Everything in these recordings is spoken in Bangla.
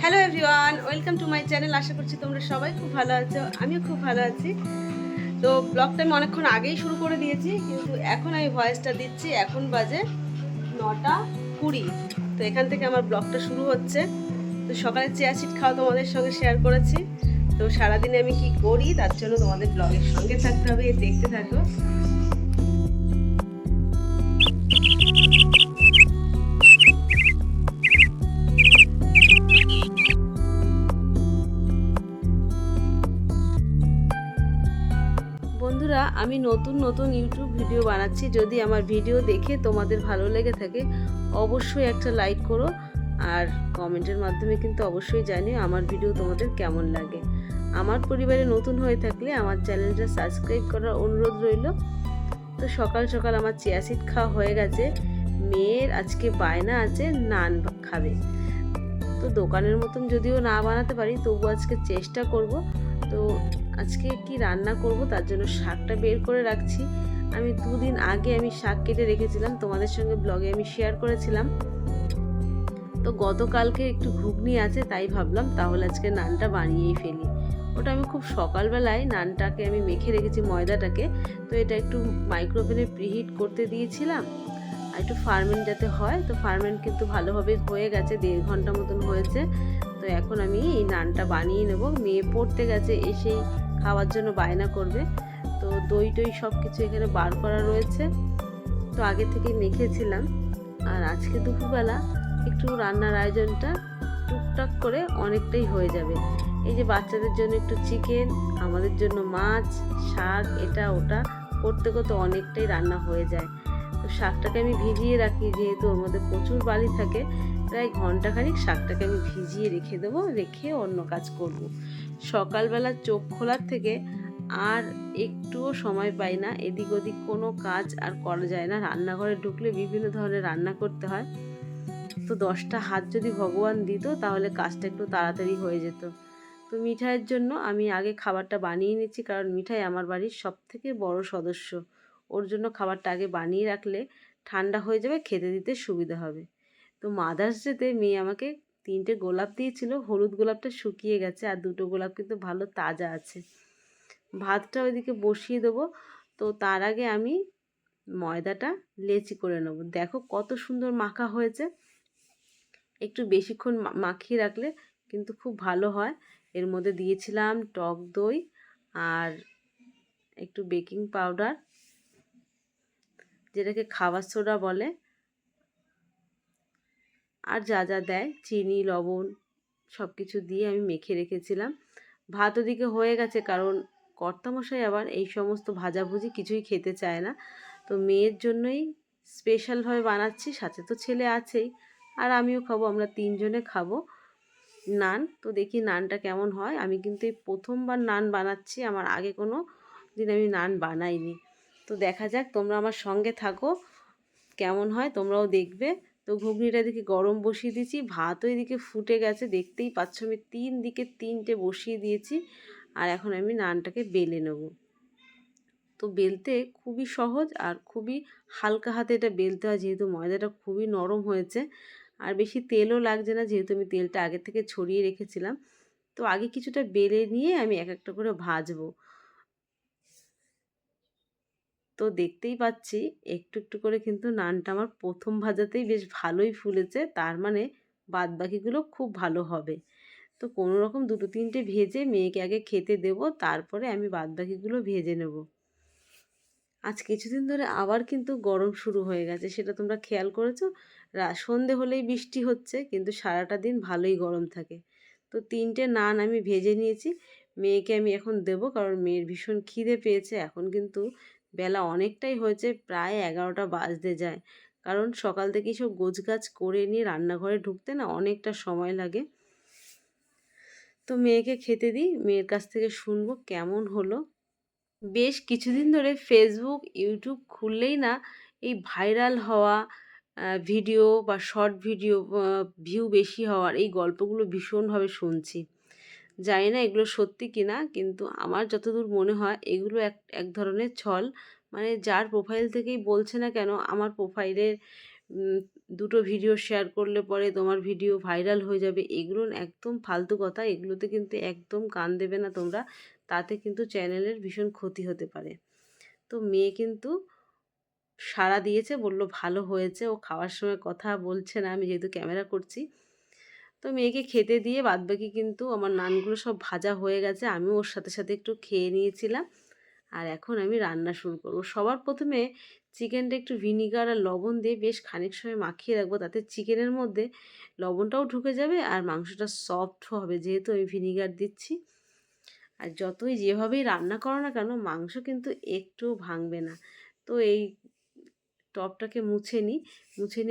Hello everyone, welcome to my channel. আশা করছি তোমরা সবাই খুব ভালো আছো, আমিও খুব ভালো আছি। তো ব্লগটা আমি অনেকক্ষণ আগেই শুরু করে দিয়েছি, কিন্তু এখন আমি ভয়েসটা দিচ্ছি। এখন বাজে 9:20। তো এখান থেকে আমার ব্লগটা শুরু হচ্ছে। তো সকালে চিয়া সিড খাওয়া তোমাদের সঙ্গে শেয়ার করেছি। তো সারাদিনে আমি কি করি তার জন্য তোমাদের ব্লগের সঙ্গে থাকতে হবে, দেখতে থাকো। বন্ধুরা, আমি নতুন নতুন ইউটিউব ভিডিও বানাচ্ছি। যদি আমার ভিডিও দেখে তোমাদের ভালো লেগে থাকে অবশ্যই একটা লাইক করো, আর কমেন্টের মাধ্যমে কিন্তু অবশ্যই জানিও আমার ভিডিও তোমাদের কেমন লাগে। আমার পরিবারে নতুন হয়ে থাকলে আমার চ্যানেলটা সাবস্ক্রাইব করার অনুরোধ রইল। তো সকাল সকাল আমার চিয়া সিড খাওয়া হয়ে গেছে। মেয়ের আজকে বায়না আছে নান খাবে। তো দোকানের মতন যদিও না বানাতে পারি, তবু আজকে চেষ্টা করব। তো আজকে কি রান্না করব তার জন্য শাকটা বের করে রাখছি। আমি 2 দিন আগে শাক কেটে রেখেছিলাম, তোমাদের সঙ্গে ব্লগে আমি শেয়ার করেছিলাম। তো গতকালকে একটু ঘুগনি আছে, তাই ভাবলাম তাহলে আজকে নানটা বানিয়েই ফেলি। ওটা আমি খুব সকালবেলায় নানটাকে আমি মেখে রেখেছি, ময়দাটাকে। তো এটা একটু মাইক্রোওভেনে প্রিহিট করতে দিয়েছিলাম, আর একটু ফার্মেন্ট যাতে হয়। তো ফার্মেন্ট কিন্তু ভালোভাবে হয়ে গেছে, 1.5 ঘন্টা মতন হয়েছে। তো এখন আমি এই নানটা বানিয়ে নেব। মেয়ে পড়তে গেছে, এসেই খাওয়ার জন্য বায়না করবে। তো দই টই সব কিছু এখানে বার করা রয়েছে, তো আগে থেকে মেখেছিলাম। আর আজকে দুপুরবেলা একটু রান্নার আয়োজনটা টুকটাক করে অনেকটাই হয়ে যাবে। এই যে বাচ্চাদের জন্য একটু চিকেন, আমাদের জন্য মাছ, শাক, এটা ওটা করতে করতে অনেকটাই রান্না হয়ে যায়। তো শাকটাকে আমি ভিজিয়ে রাখি, যেহেতু ওর মধ্যে প্রচুর বালি থাকে। প্রায় ঘন্টাখানিক শাকটাকে আমি ভিজিয়ে রেখে দেবো, রেখে অন্য কাজ করব। সকালবেলা চোখ খোলার থেকে আর একটুও সময় পাই না, এদিক ওদিক কোনো কাজ আর করা যায় না। রান্নাঘরে ঢুকলে বিভিন্ন ধরনের রান্না করতে হয়। তো 10টা হাত যদি ভগবান দিত তাহলে কাজটা একটু তাড়াতাড়ি হয়ে যেত। তো মিঠাইয়ের জন্য আমি আগে খাবারটা বানিয়ে নিচ্ছি, কারণ মিঠাই আমার বাড়ির সবথেকে বড় সদস্য। ওর জন্য খাবারটা আগে বানিয়ে রাখলে ঠান্ডা হয়ে যাবে, খেতে দিতে সুবিধা হবে। তো মাদার্স ডেতে মেয়ে আমাকে 3টে গোলাপ দিয়েছিল। হলুদ গোলাপটা শুকিয়ে গেছে, আর 2টো গোলাপ কিন্তু ভালো তাজা আছে। ভাতটা ওইদিকে বসিয়ে দেবো। তো তার আগে আমি ময়দাটা লেচি করে নেব। দেখো কত সুন্দর মাখা হয়েছে। একটু বেশিক্ষণ মাখিয়ে রাখলে কিন্তু খুব ভালো হয়। এর মধ্যে দিয়েছিলাম টক দই আর একটু বেকিং পাউডার, যেটাকে খাবার সোডা বলে, আর যা যা দেয় চিনি, লবণ, সব কিছু দিয়ে আমি মেখে রেখেছিলাম। ভাত ওদিকে হয়ে গেছে, কারণ কর্তামশাই আবার এই সমস্ত ভাজাভুজি কিছুই খেতে চায় না। তো মেয়ের জন্যই স্পেশালভাবে বানাচ্ছি, সাথে তো ছেলে আছেই, আর আমিও খাবো, আমরা 3জনে খাবো নান। তো দেখি নানটা কেমন হয়। আমি কিন্তু এই প্রথমবার নান বানাচ্ছি, আমার আগে কোনো দিন আমি নান বানাইনি। তো দেখা যাক, তোমরা আমার সঙ্গে থাকো, কেমন হয় তোমরাও দেখবে। তো ঘুগনিটা এদিকে গরম বসিয়ে দিয়েছি, ভাতও এদিকে ফুটে গেছে, দেখতেই পাচ্ছ আমি 3 দিকে 3টে বসিয়ে দিয়েছি। আর এখন আমি নানটাকে বেলে নেব। তো বেলতে খুবই সহজ আর খুবই হালকা হাতে এটা বেলতে হয়, যেহেতু ময়দাটা খুবই নরম হয়েছে। আর বেশি তেলও লাগছে না, যেহেতু আমি তেলটা আগে থেকে ছড়িয়ে রেখেছিলাম। তো আগে কিছুটা বেলে নিয়ে আমি এক একটা করে ভাজবো। তো দেখতেই পাচ্ছি একটু একটু করে কিন্তু নানটা আমার প্রথম ভাজাতেই বেশ ভালোই ফুলেছে, তার মানে বাদবাকিগুলো খুব ভালো হবে। তো কোনো রকম 2-3টে ভেজে মেয়েকে আগে খেতে দেব, তারপরে আমি বাদবাকিগুলো ভেজে নেব। আজ কিছুদিন ধরে আবার কিন্তু গরম শুরু হয়ে গেছে, সেটা তোমরা খেয়াল করেছো? সন্ধে হলেই বৃষ্টি হচ্ছে, কিন্তু সারাটা দিন ভালোই গরম থাকে। তো 3টে নান আমি ভেজে নিয়েছি, মেয়েকে আমি এখন দেব, কারণ মেয়ের ভীষণ খিদে পেয়েছে। এখন কিন্তু বেলা অনেকটাই হয়েছে, প্রায় 11টা বাজতে যায়, কারণ সকাল থেকেই সব গোছগাছ করে নিয়ে রান্নাঘরে ঢুকতে না অনেকটা সময় লাগে। তো মেয়েকে খেতে দিই, মেয়ের কাছ থেকে শুনবো কেমন হলো। বেশ কিছুদিন ধরে ফেসবুক, ইউটিউব খুললেই না এই ভাইরাল হওয়া ভিডিও বা শর্ট ভিডিও, ভিউ বেশি হওয়ার এই গল্পগুলো ভীষণভাবে শুনছি। জানি না এগুলো সত্যি কিনা, কিন্তু আমার যতদূর মনে হয় এগুলো এক এক ধরনের ছল। মানে যার প্রোফাইল থেকেই বলছে না কেন, আমার প্রোফাইলের দুটো ভিডিও শেয়ার করলে পরে তোমার ভিডিও ভাইরাল হয়ে যাবে, এগুলো একদম ফালতু কথা। এগুলোতে কিন্তু একদম কান দেবে না তোমরা, তাতে কিন্তু চ্যানেলের ভীষণ ক্ষতি হতে পারে। তো মেয়ে কিন্তু সাড়া দিয়েছে, বলল ভালো হয়েছে। ও খাওয়ার সময় কথা বলছে না, আমি যেহেতু ক্যামেরা করছি। তো মেয়েকে খেতে দিয়ে বাদবাকি কিন্তু আমার নানগুলো সব ভাজা হয়ে গেছে, আমিও ওর সাথে সাথে একটু খেয়ে নিয়েছিলাম। আর এখন আমি রান্না শুরু করব। সবার প্রথমে চিকেনটা একটু ভিনিগার আর লবণ দিয়ে বেশ খানিক সময় মাখিয়ে রাখবো, তাতে চিকেনের মধ্যে লবণটাও ঢুকে যাবে আর মাংসটা সফট হবে, যেহেতু আমি ভিনিগার দিচ্ছি। আর যতই যেভাবেই রান্না করো না কেন, মাংস কিন্তু একটু ভাঙবে না। তো এই টবটাকে মুছে নিই,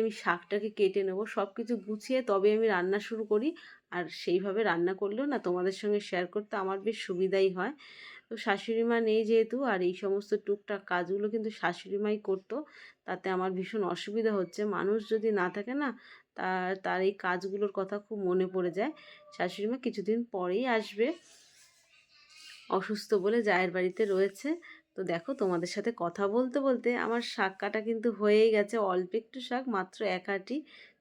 আমি শাকটাকে কেটে নেবো, সব কিছু গুছিয়ে তবে আমি রান্না শুরু করি। আর সেইভাবে রান্না করলেও না তোমাদের সঙ্গে শেয়ার করতে আমার বেশ সুবিধাই হয়। তো শাশুড়ি মা নেই যেহেতু, আর এই সমস্ত টুকটাক কাজগুলো কিন্তু শাশুড়ি মাই করতো, তাতে আমার ভীষণ অসুবিধা হচ্ছে। মানুষ যদি না থাকে না, তার এই কাজগুলোর কথা খুব মনে পড়ে যায়। শাশুড়ি মা কিছুদিন পরেই আসবে, অসুস্থ বলে জায়ের বাড়িতে রয়েছে। তো দেখো, তোমাদের সাথে কথা বলতে বলতে আমার শাক কাটা কিন্তু হয়েই গেছে। অল্প একটু শাক, মাত্র এক আঁটি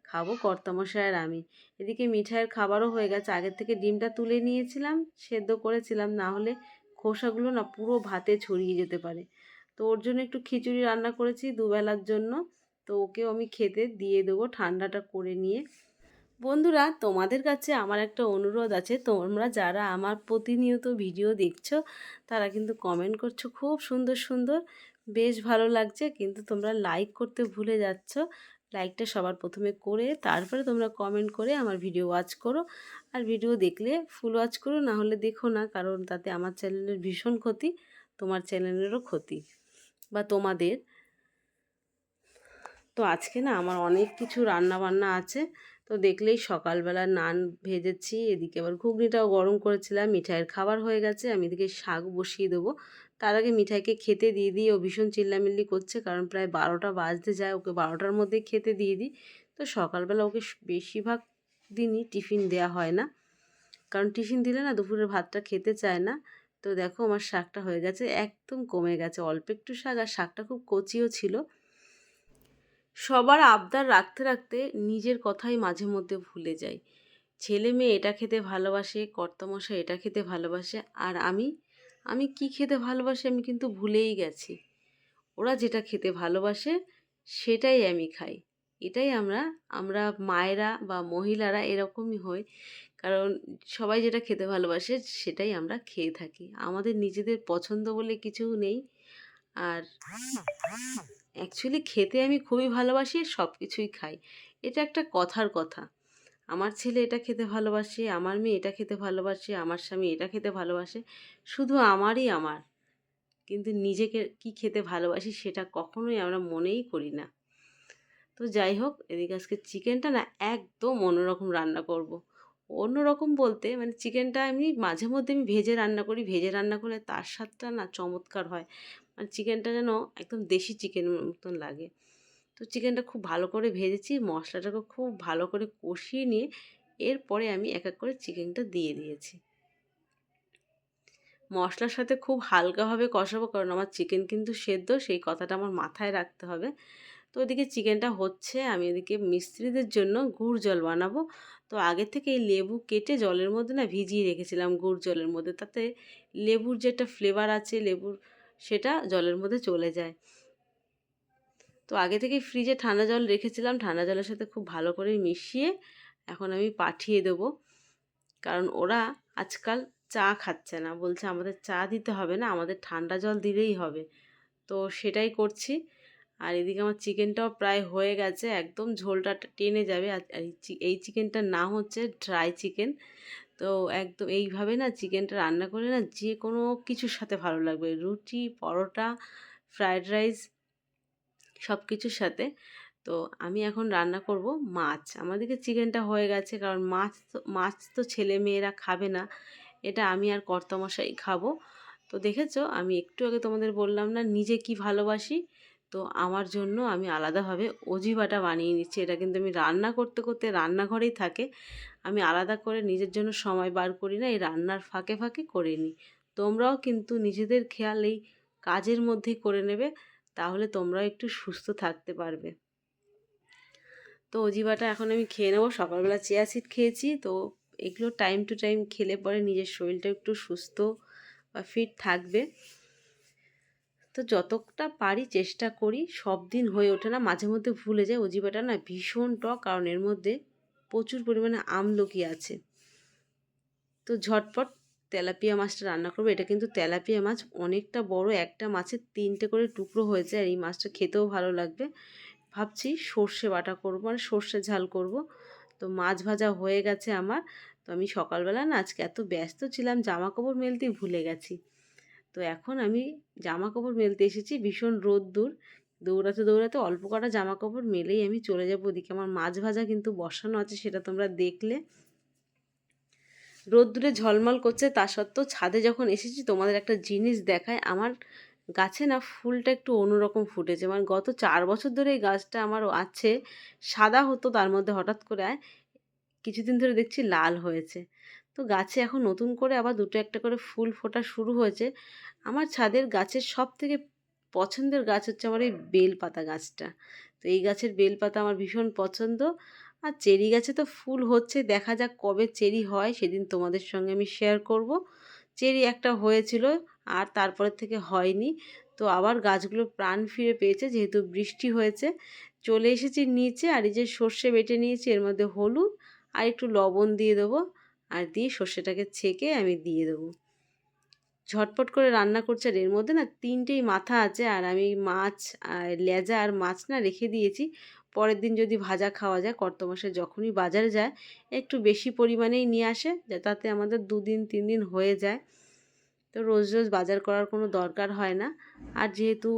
খাবো কর্তামশাই আর আমি। এদিকে মিঠাইয়ের খাবারও হয়ে গেছে। আগের থেকে ডিমটা তুলে নিয়েছিলাম, সেদ্ধ করেছিলাম, না হলে খোসাগুলো না পুরো ভাতে ছড়িয়ে যেতে পারে। তো ওর জন্য একটু খিচুড়ি রান্না করেছি দুবেলার জন্য। তো ওকেও আমি খেতে দিয়ে দেবো ঠান্ডাটা করে নিয়ে। বন্ধুরা, তোমাদের কাছে আমার একটা অনুরোধ আছে। তোমরা যারা আমার প্রতিনিয়ত ভিডিও দেখছো, তারা কিন্তু কমেন্ট করছো খুব সুন্দর সুন্দর, বেশ ভালো লাগছে, কিন্তু তোমরা লাইক করতে ভুলে যাচ্ছ। লাইকটা সবার প্রথমে করে তারপরে তোমরা কমেন্ট করে আমার ভিডিও ওয়াচ করো। আর ভিডিও দেখলে ফুল ওয়াচ করো, না হলে দেখো না, কারণ তাতে আমার চ্যানেলের ভীষণ ক্ষতি, তোমার চ্যানেলেরও ক্ষতি, বা তোমাদের। তো আজকে না আমার অনেক কিছু রান্না বান্না আছে। তো দেখলেই সকালবেলা নান ভেজেছি, এদিকে আবার ঘুগনিটাও গরম করেছিলাম, মিঠাইয়ের খাবার হয়ে গেছে, আমি এদিকে শাক বসিয়ে দেবো। তার আগে মিঠাইকে খেতে দিয়ে দিই। ও ভীষণ চিল্লামিল্লি করছে, কারণ প্রায় 12টা বাজতে যায়, ওকে 12টার মধ্যে খেতে দিয়ে দিই। তো সকালবেলা ওকে বেশিরভাগ দিনই টিফিন দেওয়া হয় না, কারণ টিফিন দিলে না দুপুরের ভাতটা খেতে চায় না। তো দেখো, আমার শাকটা হয়ে গেছে, একদম কমে গেছে, অল্প একটু শাক, আর শাকটা খুব কচিও ছিল। সবার আবদার রাখতে রাখতে নিজের কথাই মাঝে মধ্যে ভুলে যাই। ছেলে মেয়ে এটা খেতে ভালোবাসে, কর্তামশাই এটা খেতে ভালোবাসে, আর আমি কি খেতে ভালোবাসি আমি কিন্তু ভুলেই গেছি। ওরা যেটা খেতে ভালোবাসে সেটাই আমি খাই। এটাই আমরা মায়েরা বা মহিলারা এরকমই হই, কারণ সবাই যেটা খেতে ভালোবাসে সেটাই আমরা খেয়ে থাকি। আমাদের নিজেদের পছন্দ বলে কিছু নেই। আর অ্যাকচুয়ালি খেতে আমি খুবই ভালোবাসি, সব কিছুই খাই। এটা একটা কথার কথা। আমার ছেলে এটা খেতে ভালোবাসে, আমার মেয়ে এটা খেতে ভালোবাসে, আমার স্বামী এটা খেতে ভালোবাসে, শুধু আমার। কিন্তু নিজেকে কি খেতে ভালোবাসি সেটা কখনোই আমরা মনেই করি না। তো যাই হোক, এদিকে আজকে চিকেনটা না একদম অন্যরকম রান্না করব। অন্যরকম বলতে মানে চিকেনটা এমনি মাঝে মধ্যে আমি ভেজে রান্না করি, ভেজে রান্না করলে তার স্বাদটা না চমৎকার হয়। মানে চিকেনটা যেন একদম দেশি চিকেনের মতন লাগে। তো চিকেনটা খুব ভালো করে ভেজেছি, মশলাটাকে খুব ভালো করে কষিয়ে নিয়ে এরপরে আমি এক এক করে চিকেনটা দিয়ে দিয়েছি। মশলার সাথে খুব হালকাভাবে কষাবো, কারণ আমার চিকেন কিন্তু সেদ্ধ, সেই কথাটা আমার মাথায় রাখতে হবে। তো ওদিকে চিকেনটা হচ্ছে, আমি এদিকে মিস্ত্রিদের জন্য গুড় জল বানাবো। তো আগে থেকে এই লেবু কেটে জলের মধ্যে না ভিজিয়ে রেখেছিলাম, গুড় জলের মধ্যে, তাতে লেবুর যে একটা ফ্লেভার আছে লেবুর, সেটা জলের মধ্যে চলে যায়। তো আগে থেকে ফ্রিজে ঠান্ডা জল রেখেছিলাম, ঠান্ডা জলের সাথে খুব ভালো করে মিশিয়ে এখন আমি পাঠিয়ে দেবো। কারণ ওরা আজকাল চা খাচ্ছে না, বলছে আমাদের চা দিতে হবে না, আমাদের ঠান্ডা জল দিলেই হবে। তো সেটাই করছি। আর এদিকে আমার চিকেনটাও প্রায় হয়ে গেছে, একদম ঝোলটা টেনে যাবে। আর এই চিকেনটার নাম হচ্ছে ড্রাই চিকেন। তো একদম এইভাবে না চিকেনটা রান্না করে না যে কোনো কিছুর সাথে ভালো লাগবে, রুটি, পরোটা, ফ্রায়েড রাইস, সব কিছুর সাথে। তো আমি এখন রান্না করব মাছ। আমাদেরকে চিকেনটা হয়ে গেছে, কারণ মাছ তো ছেলে মেয়েরা খাবে না, এটা আমি আর কর্তামশাই খাবো। তো দেখেছো, আমি একটু আগে তোমাদের বললাম না নিজে কি ভালোবাসি। তো আমার জন্য আমি আলাদাভাবে অজিবাটা বানিয়ে নিচ্ছি। এটা কিন্তু আমি রান্না করতে করতে রান্নাঘরেই থাকে, আমি আলাদা করে নিজের জন্য সময় বার করি না, এই রান্নার ফাঁকে ফাঁকে করে নিই। তোমরাও কিন্তু নিজেদের খেয়াল এই কাজের মধ্যেই করে নেবে, তাহলে তোমরাও একটু সুস্থ থাকতে পারবে। তো অজিবাটা এখন আমি খেয়ে নেবো। সকালবেলা চিয়া সিড খেয়েছি, তো এগুলো টাইম টু টাইম খেলে পরে নিজের শরীরটা একটু সুস্থ বা ফিট থাকবে। তো যতটা পারি চেষ্টা করি, সব দিন হয়ে ওঠে না, মাঝে মধ্যে ভুলে যাই। অজিবাটা না ভীষণ টক, কারণ এর মধ্যে প্রচুর পরিমাণে আমলকি আছে। তো ঝটপট তেলাপিয়া মাছটা রান্না করবো। এটা কিন্তু তেলাপিয়া মাছ অনেকটা বড়, একটা মাছের 3টে করে টুকরো হয়েছে, আর এই মাছটা খেতেও ভালো লাগবে। ভাবছি সর্ষে বাটা করবো, মানে সর্ষে ঝাল করব। তো মাছ ভাজা হয়ে গেছে আমার। তো আমি সকালবেলা না আজকে এত ব্যস্ত ছিলাম, জামা কাপড় মেলতেই ভুলে গেছি। তো এখন আমি জামা কাপড় মেলতে এসেছি, ভীষণ রোদ্দুর, দৌড়াতে দৌড়াতে অল্প কটা জামা কাপড় মেলেই আমি চলে যাবো ওদিকে। আমার মাছ ভাজা কিন্তু বসানো আছে, সেটা তোমরা দেখলে। রোদ্দুরে ঝলমল করছে, তা সত্ত্বেও ছাদে যখন এসেছি তোমাদের একটা জিনিস দেখায়। আমার গাছে না ফুলটা একটু অন্যরকম ফুটেছে, মানে গত 4 বছর ধরে এই গাছটা আমার আছে। সাদা হতো, তার মধ্যে হঠাৎ করে কিছুদিন ধরে দেখছি লাল হয়েছে। তো গাছে এখন নতুন করে আবার 2-1টা করে ফুল ফোটা শুরু হয়েছে। আমার ছাদের গাছের সব থেকে পছন্দের গাছ হচ্ছে আমার এই বেলপাতা গাছটা। তো এই গাছের বেলপাতা আমার ভীষণ পছন্দ। আর চেরি গাছে তো ফুল হচ্ছে, দেখা যাক কবে চেরি হয়, সেদিন তোমাদের সঙ্গে আমি শেয়ার করব। চেরি একটা হয়েছিল, আর তারপরের থেকে হয়নি। তো আবার গাছগুলো প্রাণ ফিরে পেয়েছে, যেহেতু বৃষ্টি হয়েছে। চলে এসেছি নিচে, আর এই যে সর্ষে বেটে নিয়েছি, এর মধ্যে হলুদ আর একটু লবণ দিয়ে দেবো, আর দিয়ে সর্ষেটাকে ছেঁকে আমি দিয়ে দেবো। ঝটপট করে রান্না করছে, আর এর মধ্যে না 3টেই মাথা আছে, আর আমি মাছ লেজা আর মাছ না রেখে দিয়েছি। পরের দিন যদি ভাজা খাওয়া যায়। কর্তমশাই যখনই বাজারে যায় একটু বেশি পরিমাণেই নিয়ে আসে, তাতে আমাদের 2-3 দিন হয়ে যায়। তো রোজ রোজ বাজার করার কোনো দরকার হয় না। আর যেহেতু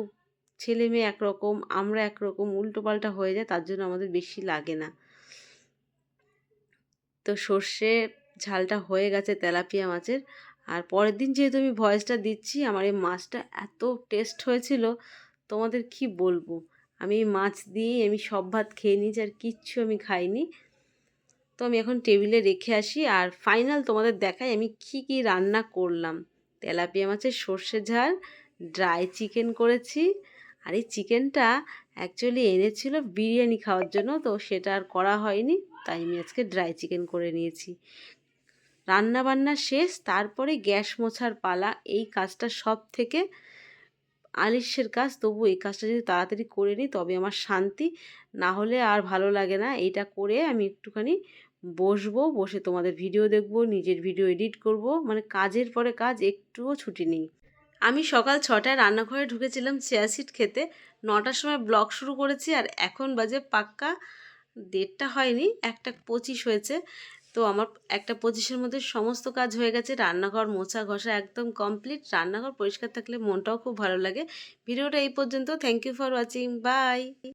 ছেলে মেয়ে একরকম, আমরা একরকম, উল্টোপাল্টা হয়ে যায়, তার জন্য আমাদের বেশি লাগে না। তো সর্ষে ঝালটা হয়ে গেছে তেলাপিয়া মাছের। আর পরের দিন যেহেতু আমি ভয়েসটা দিচ্ছি, আমার এই মাছটা এত টেস্ট হয়েছিল, তোমাদের কি বলবো। আমি এই মাছ দিয়েই আমি সব ভাত খেয়ে নিয়েছি, আর কিচ্ছু আমি খাইনি। তো আমি এখন টেবিলে রেখে আসি, আর ফাইনাল তোমাদের দেখাই আমি কি রান্না করলাম। তেলাপিয়া মাছের সর্ষে ঝাল, ড্রাই চিকেন করেছি। আর এই চিকেনটা অ্যাকচুয়ালি এনেছিল বিরিয়ানি খাওয়ার জন্য, তো সেটা আর করা হয়নি, তাই আমি আজকে ড্রাই চিকেন করে নিয়েছি। রান্না বান্না শেষ, তারপরে গ্যাস মোছার পালা। এই কাজটা সব থেকে আলিস্যের কাজ, তবু এই কাজটা যদি তাড়াতাড়ি করে নিই তবে আমার শান্তি, না হলে আর ভালো লাগে না। এইটা করে আমি একটুখানি বসবো, বসে তোমাদের ভিডিও দেখবো, নিজের ভিডিও এডিট করব, মানে কাজের পরে কাজ, একটুও ছুটি নেই। আমি সকাল 6টায় রান্নাঘরে ঢুকেছিলাম চিয়া সিড খেতে, 9টার সময় ব্লগ শুরু করেছি, আর এখন বাজে পাক্কা 1:30 হয়নি, 1:25 হয়েছে। তো আমার 1:25-এর মধ্যে সমস্ত কাজ হয়ে গেছে। রান্নাঘর মোছা ঘষা একদম কমপ্লিট। রান্নাঘর পরিষ্কার থাকলে মনটাও খুব ভালো লাগে। ভিডিওটা এই পর্যন্ত। Thank you for watching, by.